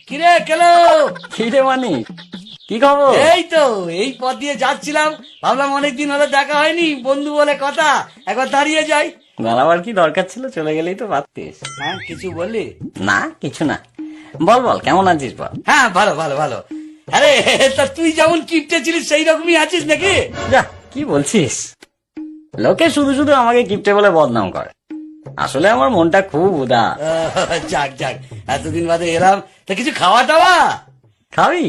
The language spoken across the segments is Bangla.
কিরে কেলো? কিরে মানি, কি খবর? এই তো এই পথ দিয়ে যাচ্ছিলাম, ভাবলাম অনেকদিন হলো দেখা হয়নি, বন্ধু বলে কথা, একবার দাঁড়িয়ে যাই। দাঁড়াবার কি দরকার ছিল? চলে গেলেই তো পারতিস। হ্যাঁ কিছু বললি? না কিছু না, বল বল কেমন আছিস বল। হ্যাঁ ভালো ভালো ভালো। আরে তা তুই যেমন কিপটে ছিলিস সেই রকমই আছিস নাকি? যা কি বলছিস, লোকে শুধু শুধু আমাকে কিপটে বলে বদনাম করে, আসলে আমার মনটা খুব উদার। যাক যাক, এতদিন বাদে এলাম, তা কিছু খাওয়া টাওয়া? খাবি?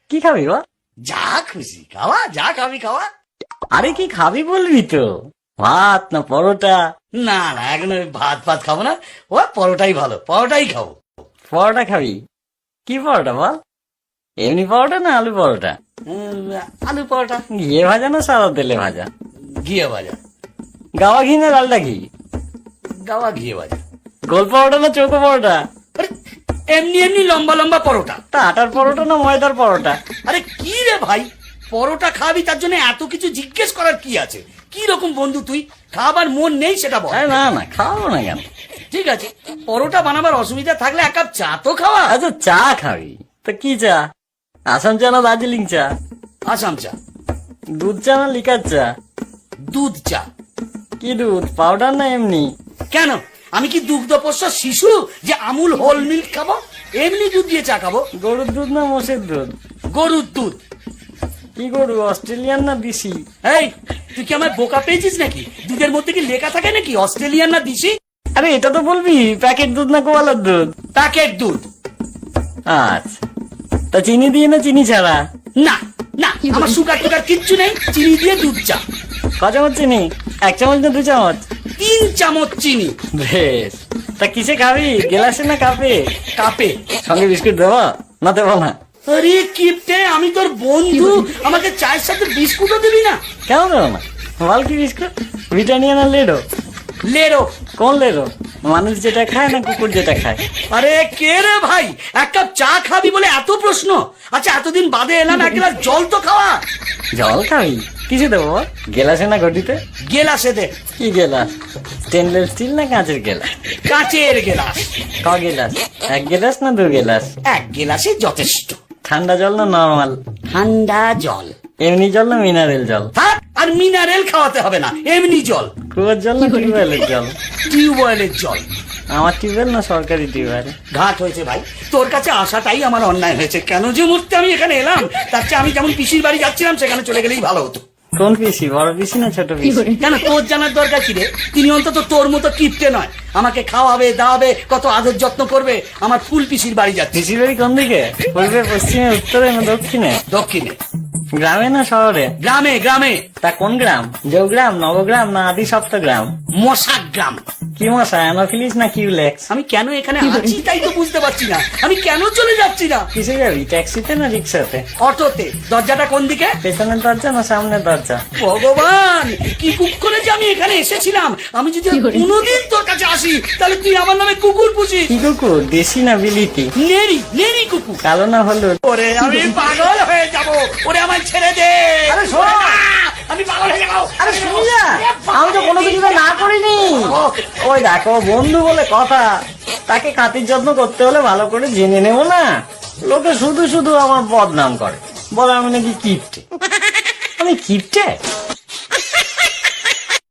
কি খাবি বল? যা খুশি খাওয়া, যা খাবি খাওয়া। আরে কি খাবি বলবি তো, ভাত না পরোটা? না না, এখন ওই ভাত ভাত খাবো না, ও পরোটাই ভালো, পরোটাই খাবো। পরোটা খাবি? কি পরোটা বল? এমনি পরোটা না আলু পরোটা? আলু পরোটা। ঘিয়ে ভাজা না সাদা তেলে ভাজা? ঘিয়ে ভাজা। গাওয়া ঘি না ডালটা ঘি? গাওয়া ঘিয়ে ভাজা। গোল পরোটা না চৌকো পরোটা? আরে, এমনি এমনি লম্বা লম্বা পরোটা। তা আটার পরোটা না ময়দার পরোটা? আরে কি রে ভাই, পরোটা খাবি তার জন্য এত কিছু জিজ্ঞেস করার কি আছে? কি রকম বন্ধু তুই, খাবার মন নেই সেটা বল। আরে না না, খাওয়াবো না কেন? ঠিক আছে, পরোটা বানাবার অসুবিধা থাকলে এক কাপ চা তো খাওয়া। আচ্ছা চা খাবি তো কি চা? আসাম চা না দার্জিলিং চা? আসাম চা। দুধ চা না লিকার চা? দুধ চা। কি দুধ, পাউডার না এমনি? কেন, আমি কি দুগ্ধপোষ্য শিশু যে আমুল হোল মিল্ক খাবো? এমনি দুধ দিয়ে চা খাবো। গরুর দুধ না মোষের দুধ? গরুর দুধ। কি গরু, অস্ট্রেলিয়ান না দেশি? এই তুই কি আমায় বোকা পেয়েছিস নাকি? দুধের মধ্যে কি লেখা থাকে নাকি অস্ট্রেলিয়ান না দেশি? আরে এটা তো বলবি, প্যাকেট দুধ না গোয়ালার দুধ? প্যাকেট দুধ। আচ্ছা, তা চিনি দিয়ে না চিনি ছাড়া? না না, আমার সুগার টুগার কিচ্ছু নেই, চিনি দিয়ে দুধ চা। ক চামচ চিনি? 1 চামচ না 2 চামচ? 3 চামচ চিনি। বেশ, তা কিসে খাবি, গ্লাসে না কাপে? কাপে। সঙ্গে বিস্কুট দেবো না দেবো না? আরে কিপটে, আমি তোর বন্ধু, আমাকে চায়ের সাথে বিস্কুটও দিবি না? কেন দেবো না বল, কি বিস্কুট? ব্রিটানিয়া না লেডো? লেরো। কোন লেডো, মানুষ যেটা খায় না কুকুর যেটা খায়? আরে কে রে ভাই, এক কাপ চা খাবি বলে এত প্রশ্ন? আচ্ছা এতদিন বাদে এলাম, এক গ্লাস জল তো খাওয়া। জল খাবি? কিসে দেবো বল? গেলাসে না ঘটিতে? গেলাসে দে। কি গেলাস, স্টেনলেস স্টিল না কাঁচের গেলাস? কাঁচের গেলাস। ক গেলাস, 1 গেলাস না 2 গেলাস? এক গেলাসে যথেষ্ট। ঠান্ডা জল না নর্মাল? ঠান্ডা জল। এমনি জল না মিনারেল জল? থাক, আর মিনারেল খাওয়াতে হবে না, এমনি জল। কুয়োর জল না টিউবওয়েলের জল? টিউবওয়েলের জল। আমার টিউবওয়েল না সরকারি টিউবওয়েল? ঘাট হয়েছে ভাই, তোর কাছে আসাটাই আমার অন্যায় হয়েছে। কেন যে মুহূর্তে আমি এখানে এলাম, তার চেয়ে আমি যেমন পিসির বাড়ি যাচ্ছিলাম সেখানে চলে গেলেই ভালো হতো। কোন পিসি, বড় পিসি না ছোট পিসি? কেন, তোর জানার দরকার কি রে? তিনি অন্তত তোর মতো কিপটে নয়, আমাকে খাওয়াবে দাওয়াবে, কত আদর যত্ন করবে। আমার ফুল পিসির বাড়ি যাচ্ছে। পিসির বাড়ি কোন দিকে, পূর্বে পশ্চিমে উত্তরে না দক্ষিণে? দক্ষিণে। গ্রামে না শহরে? গ্রামে গ্রামে। তা কোন গ্রাম, জৌগ্রাম নবগ্রাম না আদি সপ্তগ্রাম? মশাক গ্রাম। কি মশা, অ্যানোফিলিস না কিউলেক্স? আমি কেন এখানে আছি তাই তো বুঝতে পারছি না, আমি কেন চলে যাচ্ছি না। কিসে যাবি, ট্যাক্সিতে না রিক্সাতে? অটোতে। দরজাটা কোন দিকে? পেছনের দরজা না সামনের দরজা? ভগবান, কি কুকুরে যে আমি এখানে এসেছিলাম। আমি যদি আর কোনোদিন তোর কাছে আসি তাহলে তুই আমার নামে কুকুর পুষিস। কি কুকুর, দেশি না বিলিতি? নেরি নেরি কুকুর। কালো না হলুদ? ওরে আমি পাগল হয়ে যাব, ওরে আমার ছেড়ে দে। আরে শোন, আমি পাগল হয়ে যাবো। আরে শুনি না, আমি তো কোনো কিছু না করিনি। ওই দেখো বন্ধু বলে কথা, তাকে খাতির যত্ন করতে হলে ভালো করে জেনে নেবো না? লোকে শুধু শুধু আমার বদনাম করে, বলে আমি নাকি কিপটে। আমি কিপটে?